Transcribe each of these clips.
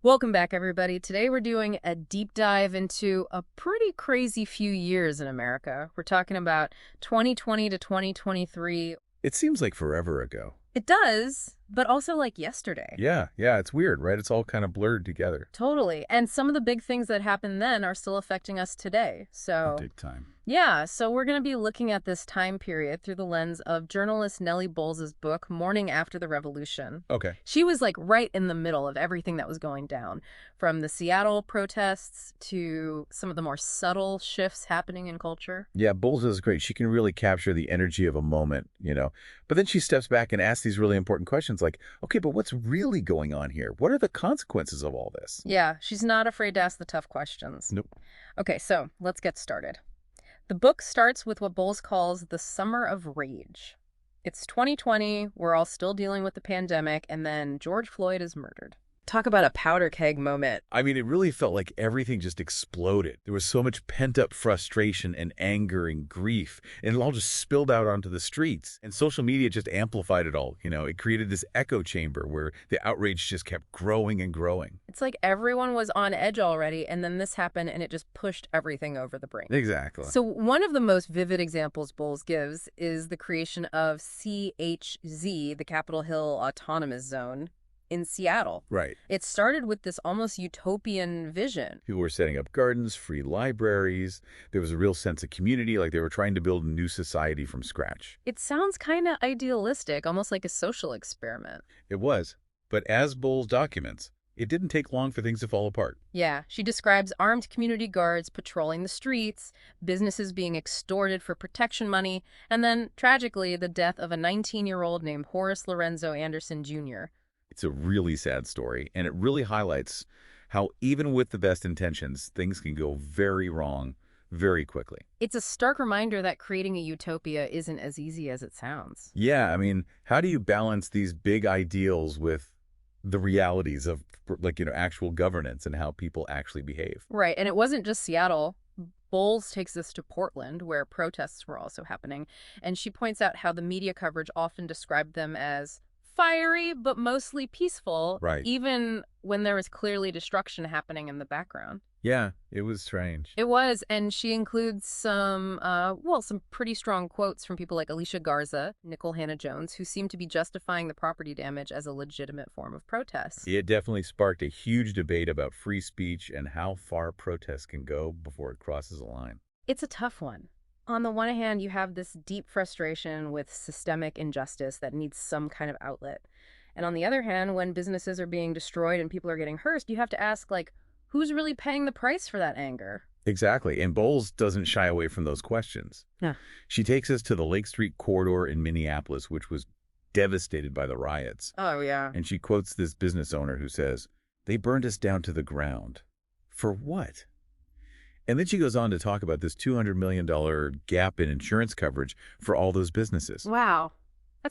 Welcome back, everybody. Today we're doing a deep dive into a pretty crazy few years in America. We're talking about 2020 to 2023. It seems like forever ago. It does, but also like yesterday. Yeah, it's weird, right? It's all kind of blurred together. Totally. And some of the big things that happened then are still affecting us today. So, Big time. yeah, so we're going to be looking at this time period through the lens of journalist Nellie Bowles' book, Morning After the Revolution. Okay. She was like right in the middle of everything that was going down, from the Seattle protests to some of the more subtle shifts happening in culture. Yeah, Bowles is great. She can really capture the energy of a moment. But then she steps back and asks these really important questions like, okay, but what's really going on here? What are the consequences of all this? Yeah, she's not afraid to ask the tough questions. Nope. Okay, so let's get started. The book starts with what Bowles calls the Summer of Rage. It's 2020, we're all still dealing with the pandemic, and then George Floyd is murdered. Talk about a powder keg moment. I mean, it really felt like everything just exploded. There was so much pent-up frustration and anger and grief, and it all just spilled out onto the streets. And social media just amplified it all. It created this echo chamber where the outrage just kept growing and growing. It's like everyone was on edge already, and then this happened, and it just pushed everything over the brink. Exactly. So one of the most vivid examples Bowles gives is the creation of CHZ, the Capitol Hill Autonomous Zone, in Seattle. Right. It started with this almost utopian vision. People were setting up gardens, free libraries. There was a real sense of community, like they were trying to build a new society from scratch. It sounds kind of idealistic, almost like a social experiment. It was. But as Bowles documents, it didn't take long for things to fall apart. Yeah, she describes armed community guards patrolling the streets, businesses being extorted for protection money, and then, tragically, the death of a 19-year-old named Horace Lorenzo Anderson Jr. It's a really sad story, and it really highlights how even with the best intentions, things can go very wrong very quickly. It's a stark reminder that creating a utopia isn't as easy as it sounds. Yeah, I mean, how do you balance these big ideals with the realities of, actual governance and how people actually behave? Right, and it wasn't just Seattle. Bowles takes this to Portland, where protests were also happening, and she points out how the media coverage often described them as fiery, but mostly peaceful, Right. even when there was clearly destruction happening in the background. Yeah, it was strange. It was, and she includes some pretty strong quotes from people like Alicia Garza, Nicole Hannah-Jones, who seem to be justifying the property damage as a legitimate form of protest. It definitely sparked a huge debate about free speech and how far protests can go before it crosses a line. It's a tough one. On the one hand, you have this deep frustration with systemic injustice that needs some kind of outlet. And on the other hand, when businesses are being destroyed and people are getting hurt, you have to ask, like, who's really paying the price for that anger? Exactly, and Bowles doesn't shy away from those questions. Yeah. She takes us to the Lake Street corridor in Minneapolis, which was devastated by the riots. Oh, yeah. And she quotes this business owner who says, "They burned us down to the ground. For what?" And then she goes on to talk about this $200 million gap in insurance coverage for all those businesses. Wow.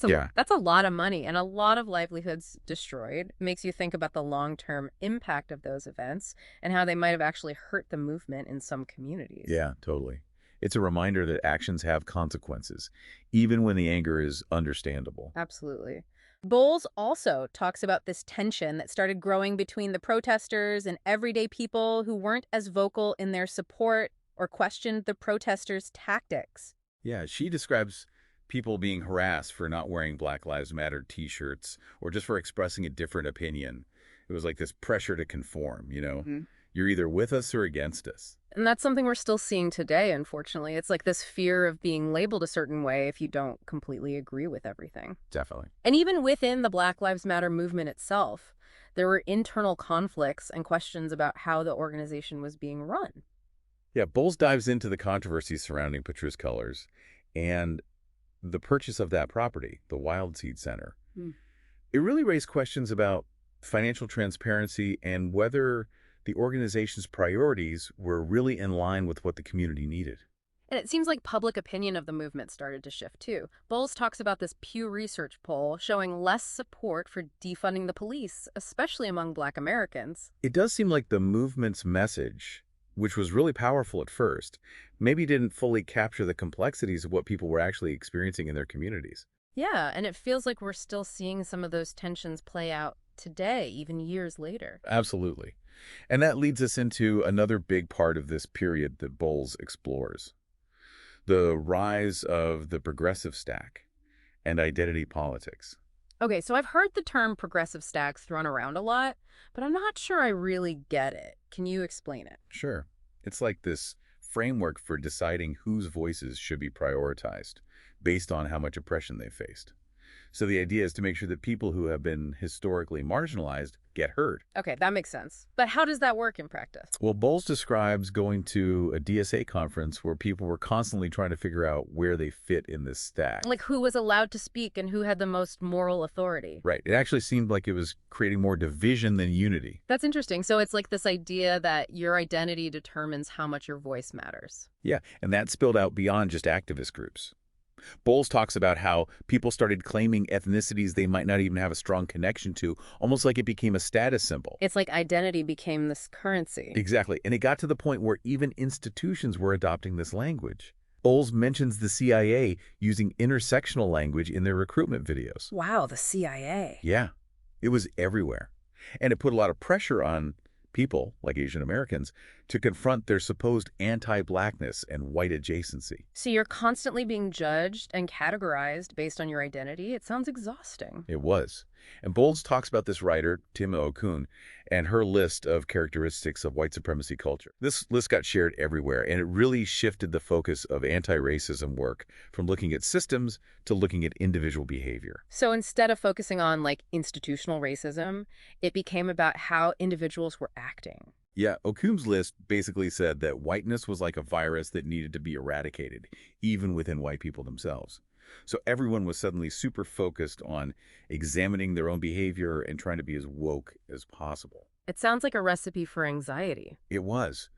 Yeah. That's a lot of money and a lot of livelihoods destroyed. It makes you think about the long-term impact of those events and how they might have actually hurt the movement in some communities. Yeah, totally. It's a reminder that actions have consequences, even when the anger is understandable. Absolutely. Bowles also talks about this tension that started growing between the protesters and everyday people who weren't as vocal in their support or questioned the protesters' tactics. Yeah, she describes people being harassed for not wearing Black Lives Matter t-shirts or just for expressing a different opinion. It was like this pressure to conform. You're either with us or against us. And that's something we're still seeing today, unfortunately. It's like this fear of being labeled a certain way if you don't completely agree with everything. Definitely. And even within the Black Lives Matter movement itself, there were internal conflicts and questions about how the organization was being run. Yeah, Bowles dives into the controversies surrounding Petrus Colors and the purchase of that property, the Wild Seed Center. It really raised questions about financial transparency and whether the organization's priorities were really in line with what the community needed. And it seems like public opinion of the movement started to shift too. Bowles talks about this Pew Research poll showing less support for defunding the police, especially among Black Americans. It does seem like the movement's message, which was really powerful at first, maybe didn't fully capture the complexities of what people were actually experiencing in their communities. Yeah, and it feels like we're still seeing some of those tensions play out today, even years later. Absolutely. And that leads us into another big part of this period that Bowles explores: the rise of the progressive stack and identity politics. Okay, so I've heard the term progressive stacks thrown around a lot, but I'm not sure I really get it. Can you explain it? Sure. It's like this framework for deciding whose voices should be prioritized based on how much oppression they faced. So the idea is to make sure that people who have been historically marginalized get heard. Okay, that makes sense. But how does that work in practice? Well, Bowles describes going to a DSA conference where people were constantly trying to figure out where they fit in this stack. Like who was allowed to speak and who had the most moral authority? Right. It actually seemed like it was creating more division than unity. That's interesting. So it's like this idea that your identity determines how much your voice matters. Yeah, and that spilled out beyond just activist groups. Bowles talks about how people started claiming ethnicities they might not even have a strong connection to, almost like it became a status symbol. It's like identity became this currency. Exactly, and it got to the point where even institutions were adopting this language. Bowles mentions the CIA using intersectional language in their recruitment videos. Wow, the CIA. Yeah, it was everywhere. And it put a lot of pressure on people, like Asian Americans, to confront their supposed anti-blackness and white adjacency. So you're constantly being judged and categorized based on your identity? It sounds exhausting. It was. And Bowles talks about this writer, Tim Okun, and her list of characteristics of white supremacy culture. This list got shared everywhere, and it really shifted the focus of anti-racism work from looking at systems to looking at individual behavior. So instead of focusing on like institutional racism, it became about how individuals were acting. Yeah, Okun's list basically said that whiteness was like a virus that needed to be eradicated, even within white people themselves. So everyone was suddenly super focused on examining their own behavior and trying to be as woke as possible. It sounds like a recipe for anxiety. It was.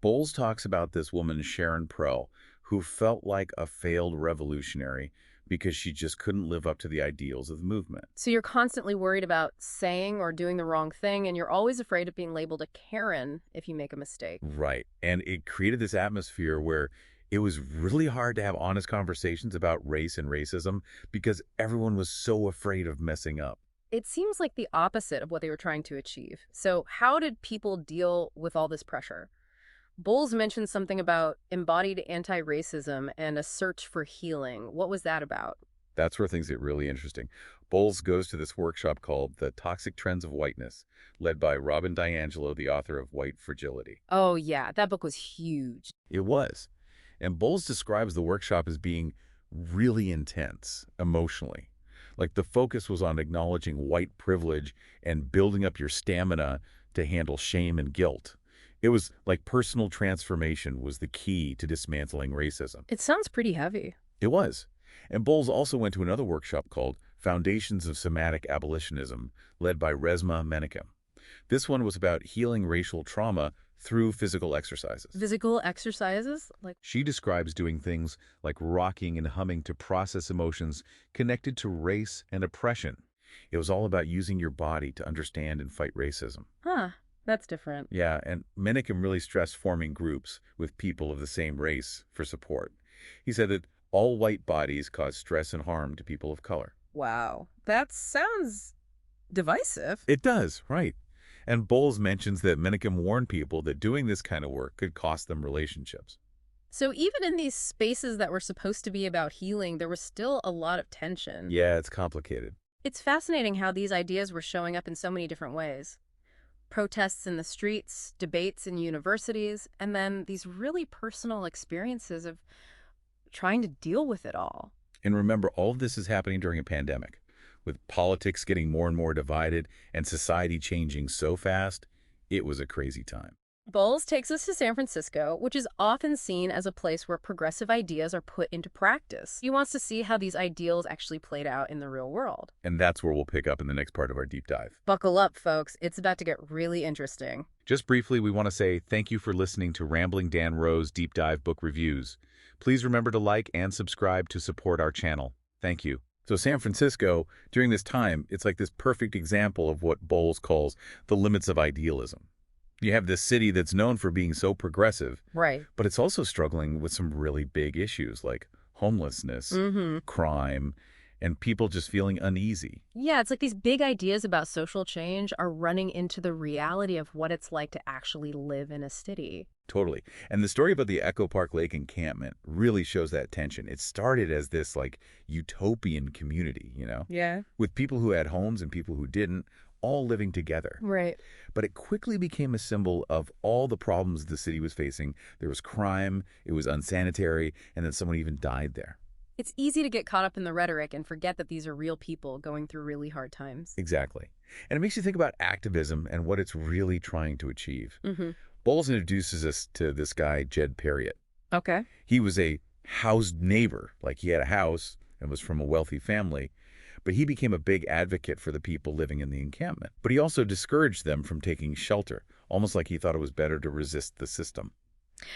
Bowles talks about this woman, Sharon Pearl, who felt like a failed revolutionary because she just couldn't live up to the ideals of the movement. So you're constantly worried about saying or doing the wrong thing, and you're always afraid of being labeled a Karen if you make a mistake. Right. And it created this atmosphere where it was really hard to have honest conversations about race and racism because everyone was so afraid of messing up. It seems like the opposite of what they were trying to achieve. So how did people deal with all this pressure? Bowles mentioned something about embodied anti-racism and a search for healing. What was that about? That's where things get really interesting. Bowles goes to this workshop called The Toxic Trends of Whiteness, led by Robin DiAngelo, the author of White Fragility. Oh, yeah, that book was huge. It was. And Bowles describes the workshop as being really intense emotionally. Like the focus was on acknowledging white privilege and building up your stamina to handle shame and guilt. It was like personal transformation was the key to dismantling racism. It sounds pretty heavy. It was. And Bowles also went to another workshop called Foundations of Somatic Abolitionism, led by Resmaa Menakem. This one was about healing racial trauma through physical exercises. Physical exercises? Like, She describes doing things like rocking and humming to process emotions connected to race and oppression. It was all about using your body to understand and fight racism. huh, that's different. Yeah, and Menakem really stressed forming groups with people of the same race for support. He said that all white bodies cause stress and harm to people of color. Wow, that sounds divisive. It does, right. And Bowles mentions that Menakem warned people that doing this kind of work could cost them relationships. So even in these spaces that were supposed to be about healing, there was still a lot of tension. Yeah, it's complicated. It's fascinating how these ideas were showing up in so many different ways. Protests in the streets, debates in universities, and then these really personal experiences of trying to deal with it all. And remember, all of this is happening during a pandemic, with politics getting more and more divided and society changing so fast. It was a crazy time. Bowles takes us to San Francisco, which is often seen as a place where progressive ideas are put into practice. He wants to see how these ideals actually played out in the real world. And that's where we'll pick up in the next part of our deep dive. Buckle up, folks. It's about to get really interesting. Just briefly, we want to say thank you for listening to Rambling Dan Rowe's Deep Dive Book Reviews. Please remember to like and subscribe to support our channel. Thank you. So San Francisco, during this time, it's like this perfect example of what Bowles calls the limits of idealism. You have this city that's known for being so progressive, Right. but it's also struggling with some really big issues like homelessness, crime, and people just feeling uneasy. Yeah, it's like these big ideas about social change are running into the reality of what it's like to actually live in a city. Totally. And the story about the Echo Park Lake encampment really shows that tension. It started as this like utopian community, Yeah. with people who had homes and people who didn't, all living together. Right. But it quickly became a symbol of all the problems the city was facing. There was crime, it was unsanitary, and then someone even died there. It's easy to get caught up in the rhetoric and forget that these are real people going through really hard times. Exactly. And it makes you think about activism and what it's really trying to achieve. Mm-hmm. Bowles introduces us to this guy, Jed Perriott. Okay. He was a housed neighbor, like he had a house and was from a wealthy family, but he became a big advocate for the people living in the encampment. But he also discouraged them from taking shelter, almost like he thought it was better to resist the system.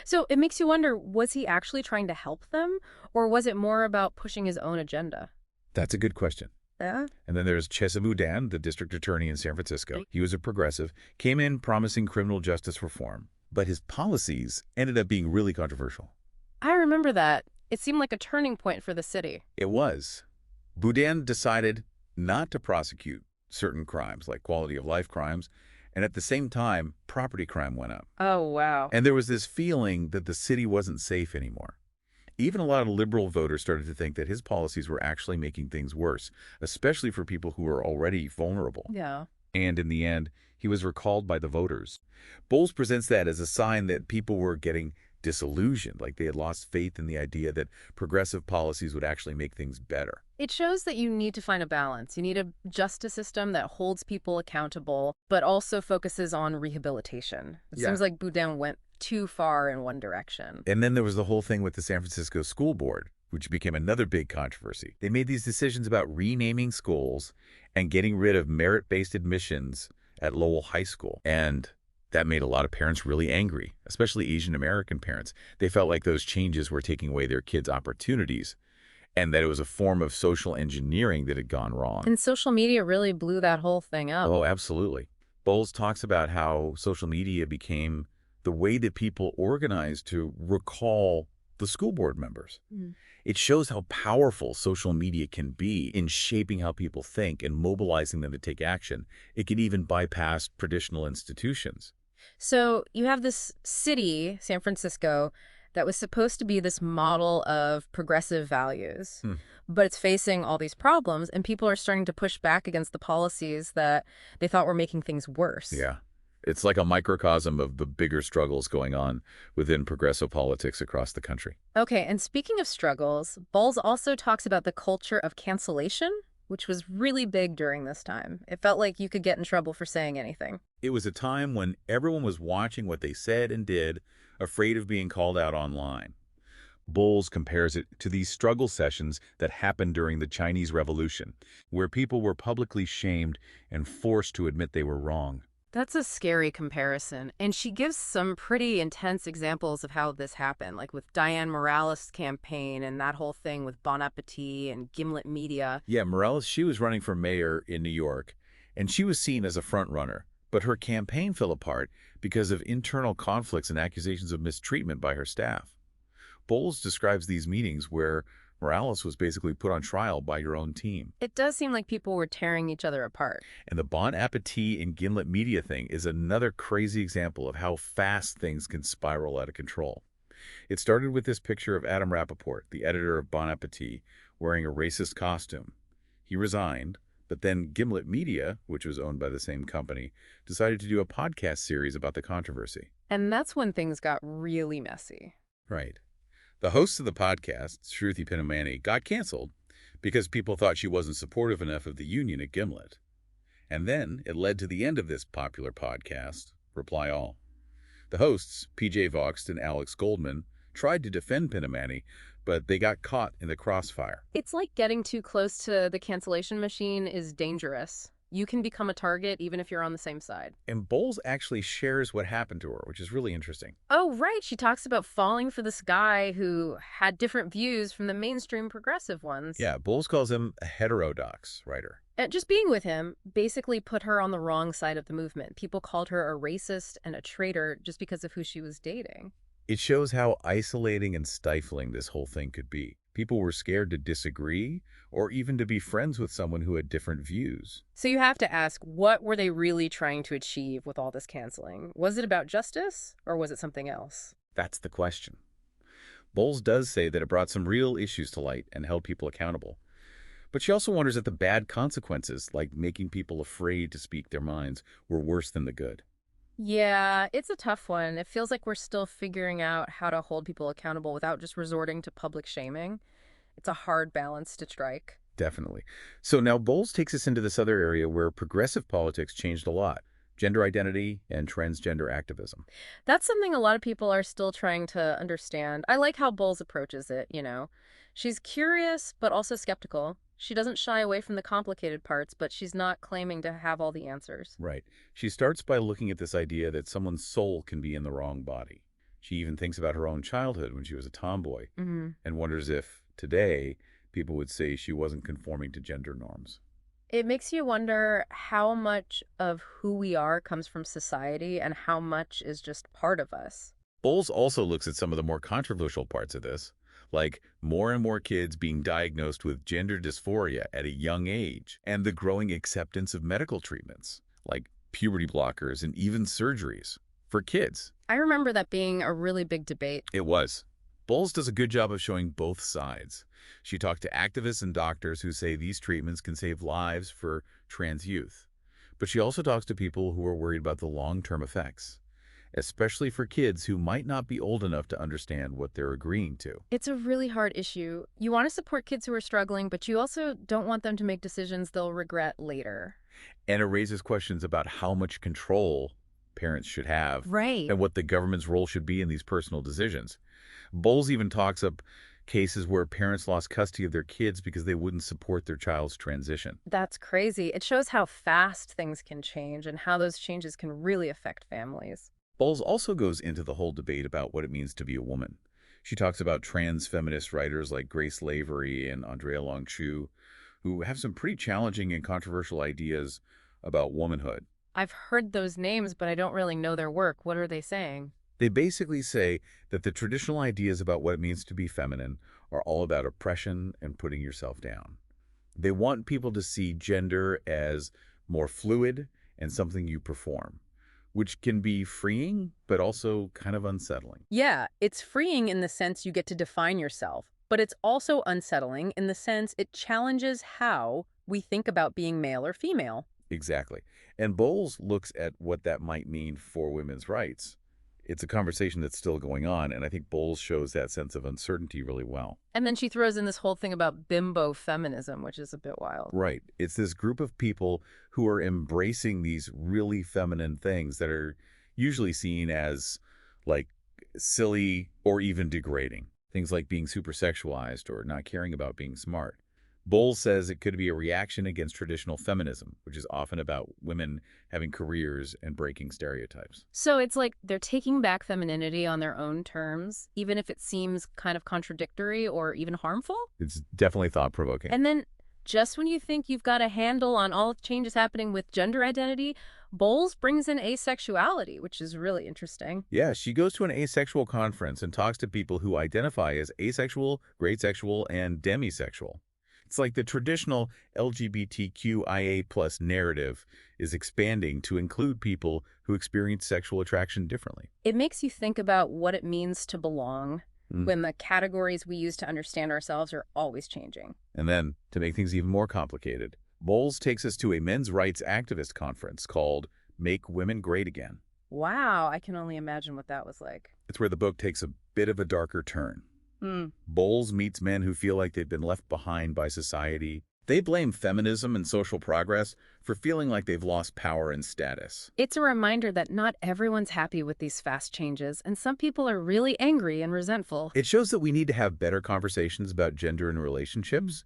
So it makes you wonder, was he actually trying to help them, or was it more about pushing his own agenda? That's a good question. Yeah. And then there's CHAZ, the district attorney in San Francisco. He was a progressive, came in promising criminal justice reform, but his policies ended up being really controversial. I remember that. It seemed like a turning point for the city. It was. Boudin decided not to prosecute certain crimes, like quality of life crimes, and at the same time, property crime went up. Oh, wow. And there was this feeling that the city wasn't safe anymore. Even a lot of liberal voters started to think that his policies were actually making things worse, especially for people who were already vulnerable. Yeah. And in the end, he was recalled by the voters. Bowles presents that as a sign that people were getting disillusioned, like they had lost faith in the idea that progressive policies would actually make things better. It shows that you need to find a balance. You need a justice system that holds people accountable, but also focuses on rehabilitation. It seems like Boudin went too far in one direction. And then there was the whole thing with the San Francisco School Board, which became another big controversy. They made these decisions about renaming schools and getting rid of merit-based admissions at Lowell High School. And that made a lot of parents really angry, especially Asian American parents. They felt like those changes were taking away their kids' opportunities and that it was a form of social engineering that had gone wrong. And social media really blew that whole thing up. Oh, absolutely. Bowles talks about how social media became the way that people organized to recall the school board members. It shows how powerful social media can be in shaping how people think and mobilizing them to take action. It can even bypass traditional institutions. So you have this city, San Francisco, that was supposed to be this model of progressive values, but it's facing all these problems, and people are starting to push back against the policies that they thought were making things worse. Yeah. It's like a microcosm of the bigger struggles going on within progressive politics across the country. Okay, and speaking of struggles, Bowles also talks about the culture of cancellation, which was really big during this time. It felt like you could get in trouble for saying anything. It was a time when everyone was watching what they said and did, afraid of being called out online. Bowles compares it to these struggle sessions that happened during the Chinese Revolution, where people were publicly shamed and forced to admit they were wrong. That's a scary comparison, and she gives some pretty intense examples of how this happened, like with Diane Morales' campaign and that whole thing with Bon Appetit and Gimlet Media. Yeah, Morales, she was running for mayor in New York, and she was seen as a front runner, but her campaign fell apart because of internal conflicts and accusations of mistreatment by her staff. Bowles describes these meetings where Morales was basically put on trial by your own team. It does seem like people were tearing each other apart. And the Bon Appetit and Gimlet Media thing is another crazy example of how fast things can spiral out of control. It started with this picture of Adam Rappaport, the editor of Bon Appetit, wearing a racist costume. He resigned, but then Gimlet Media, which was owned by the same company, decided to do a podcast series about the controversy. And that's when things got really messy. Right. The host of the podcast, Shruti Pinamani, got canceled because people thought she wasn't supportive enough of the union at Gimlet. And then it led to the end of this popular podcast, Reply All. The hosts, PJ Voxt and Alex Goldman, tried to defend Pinamani, but they got caught in the crossfire. It's like getting too close to the cancellation machine is dangerous. You can become a target even if you're on the same side. And Bowles actually shares what happened to her, which is really interesting. Oh, right. She talks about falling for this guy who had different views from the mainstream progressive ones. Yeah, Bowles calls him a heterodox writer. And just being with him basically put her on the wrong side of the movement. People called her a racist and a traitor just because of who she was dating. It shows how isolating and stifling this whole thing could be. People were scared to disagree or even to be friends with someone who had different views. So you have to ask, what were they really trying to achieve with all this canceling? Was it about justice or was it something else? That's the question. Bowles does say that it brought some real issues to light and held people accountable. But she also wonders that the bad consequences, like making people afraid to speak their minds, were worse than the good. Yeah, it's a tough one. It feels like we're still figuring out how to hold people accountable without just resorting to public shaming. It's a hard balance to strike. Definitely. So now Bowles takes us into this other area where progressive politics changed a lot: gender identity and transgender activism. That's something a lot of people are still trying to understand. I like how Bowles approaches it. She's curious, but also skeptical. She doesn't shy away from the complicated parts, but she's not claiming to have all the answers. Right. She starts by looking at this idea that someone's soul can be in the wrong body. She even thinks about her own childhood when she was a tomboy Hmm. and wonders if, today, people would say she wasn't conforming to gender norms. It makes you wonder how much of who we are comes from society and how much is just part of us. Bowles also looks at some of the more controversial parts of this, like more and more kids being diagnosed with gender dysphoria at a young age, and the growing acceptance of medical treatments, like puberty blockers and even surgeries, for kids. I remember that being a really big debate. It was. Bowles does a good job of showing both sides. She talked to activists and doctors who say these treatments can save lives for trans youth. But she also talks to people who are worried about the long-term effects, especially for kids who might not be old enough to understand what they're agreeing to. It's a really hard issue. You want to support kids who are struggling, but you also don't want them to make decisions they'll regret later. And it raises questions about how much control parents should have Right. and what the government's role should be in these personal decisions. Bowles even talks up cases where parents lost custody of their kids because they wouldn't support their child's transition. That's crazy. It shows how fast things can change and how those changes can really affect families. Bowles also goes into the whole debate about what it means to be a woman. She talks about trans feminist writers like Grace Lavery and Andrea Long-Chu, who have some pretty challenging and controversial ideas about womanhood. I've heard those names, but I don't really know their work. What are they saying? They basically say that the traditional ideas about what it means to be feminine are all about oppression and putting yourself down. They want people to see gender as more fluid and something you perform, which can be freeing, but also kind of unsettling. Yeah, it's freeing in the sense you get to define yourself, but it's also unsettling in the sense it challenges how we think about being male or female. Exactly. And Bowles looks at what that might mean for women's rights. It's a conversation that's still going on, and I think Bowles shows that sense of uncertainty really well. And then she throws in this whole thing about bimbo feminism, which is a bit wild. Right. It's this group of people who are embracing these really feminine things that are usually seen as, like, silly or even degrading. Things like being supersexualized or not caring about being smart. Bowles says it could be a reaction against traditional feminism, which is often about women having careers and breaking stereotypes. So it's like they're taking back femininity on their own terms, even if it seems kind of contradictory or even harmful. It's definitely thought-provoking. And then just when you think you've got a handle on all the changes happening with gender identity, Bowles brings in asexuality, which is really interesting. Yeah, she goes to an asexual conference and talks to people who identify as asexual, great sexual, and demisexual. It's like the traditional LGBTQIA+ narrative is expanding to include people who experience sexual attraction differently. It makes you think about what it means to belong when the categories we use to understand ourselves are always changing. And then, to make things even more complicated, Bowles takes us to a men's rights activist conference called Make Women Great Again. Wow, I can only imagine what that was like. It's where the book takes a bit of a darker turn. Bowles meets men who feel like they've been left behind by society. They blame feminism and social progress for feeling like they've lost power and status. It's a reminder that not everyone's happy with these fast changes, and some people are really angry and resentful. It shows that we need to have better conversations about gender and relationships,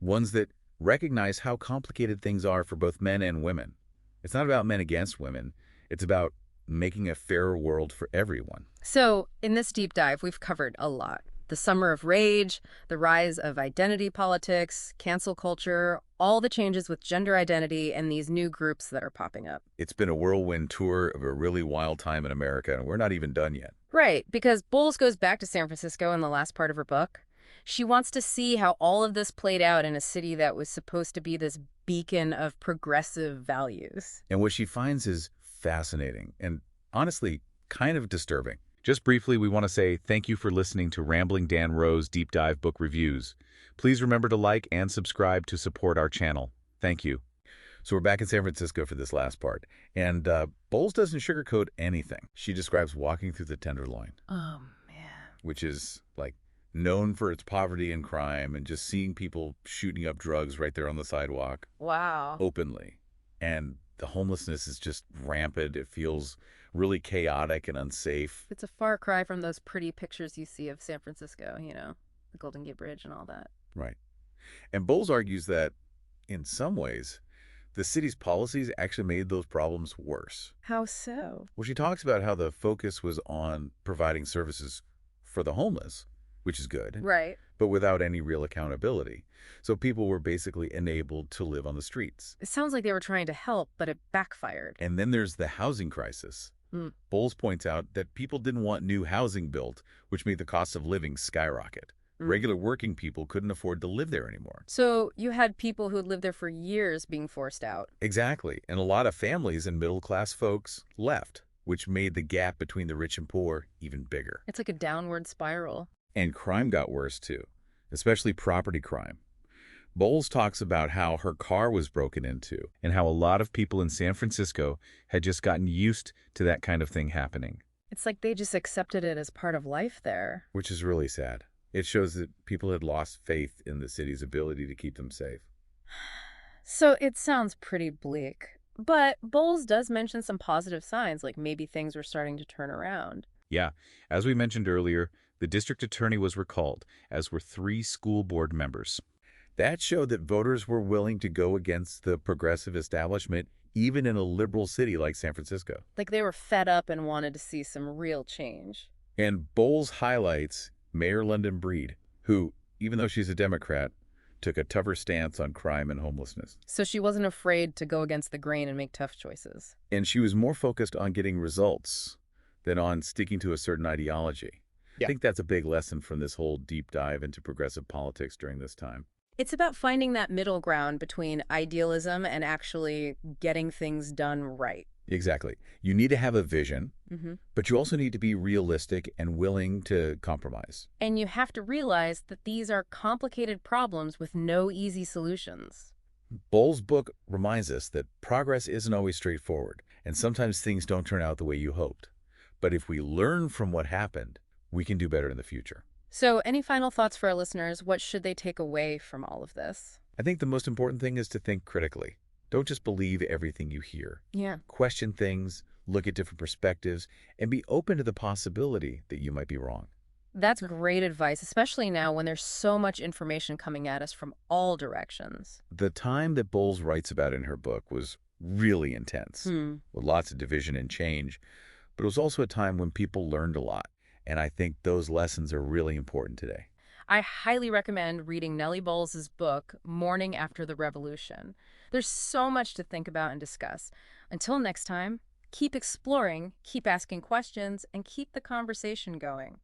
ones that recognize how complicated things are for both men and women. It's not about men against women. It's about making a fairer world for everyone. So, in this deep dive, we've covered a lot. The summer of rage, the rise of identity politics, cancel culture, all the changes with gender identity, and these new groups that are popping up. It's been a whirlwind tour of a really wild time in America, and we're not even done yet. Right, because Bowles goes back to San Francisco in the last part of her book. She wants to see how all of this played out in a city that was supposed to be this beacon of progressive values. And what she finds is fascinating and honestly kind of disturbing. Just briefly, we want to say thank you for listening to Rambling Dan Rowe's Deep Dive Book Reviews. Please remember to like and subscribe to support our channel. Thank you. So we're back in San Francisco for this last part. And Bowles doesn't sugarcoat anything. She describes walking through the Tenderloin, Oh, man. which is like known for its poverty and crime and just seeing people shooting up drugs right there on the sidewalk Wow. openly. And the homelessness is just rampant. It feels really chaotic and unsafe. It's a far cry from those pretty pictures you see of San Francisco, the Golden Gate Bridge and all that. Right. And Bowles argues that, in some ways, the city's policies actually made those problems worse. How so? Well, she talks about how the focus was on providing services for the homeless, which is good, Right. but without any real accountability. So people were basically enabled to live on the streets. It sounds like they were trying to help, but it backfired. And then there's the housing crisis. Mm. Bowles points out that people didn't want new housing built, which made the cost of living skyrocket. Regular working people couldn't afford to live there anymore. So you had people who had lived there for years being forced out. Exactly. And a lot of families and middle-class folks left, which made the gap between the rich and poor even bigger. It's like a downward spiral. And crime got worse, too, especially property crime. Bowles talks about how her car was broken into and how a lot of people in San Francisco had just gotten used to that kind of thing happening. It's like they just accepted it as part of life there. Which is really sad. It shows that people had lost faith in the city's ability to keep them safe. So it sounds pretty bleak. But Bowles does mention some positive signs, like maybe things were starting to turn around. Yeah, as we mentioned earlier, the district attorney was recalled, as were 3 school board members. That showed that voters were willing to go against the progressive establishment, even in a liberal city like San Francisco. Like they were fed up and wanted to see some real change. And Bowles highlights Mayor London Breed, who, even though she's a Democrat, took a tougher stance on crime and homelessness. So she wasn't afraid to go against the grain and make tough choices. And she was more focused on getting results than on sticking to a certain ideology. I think that's a big lesson from this whole deep dive into progressive politics during this time. It's about finding that middle ground between idealism and actually getting things done right. Exactly. You need to have a vision, Mm-hmm. but you also need to be realistic and willing to compromise. And you have to realize that these are complicated problems with no easy solutions. Bowles' book reminds us that progress isn't always straightforward, and sometimes things don't turn out the way you hoped. But if we learn from what happened, we can do better in the future. So any final thoughts for our listeners? What should they take away from all of this? I think the most important thing is to think critically. Don't just believe everything you hear. Yeah. Question things, look at different perspectives, and be open to the possibility that you might be wrong. That's great advice, especially now when there's so much information coming at us from all directions. The time that Bowles writes about in her book was really intense, with lots of division and change, but it was also a time when people learned a lot, and I think those lessons are really important today. I highly recommend reading Nellie Bowles' book, Morning After the Revolution. There's so much to think about and discuss. Until next time, keep exploring, keep asking questions, and keep the conversation going.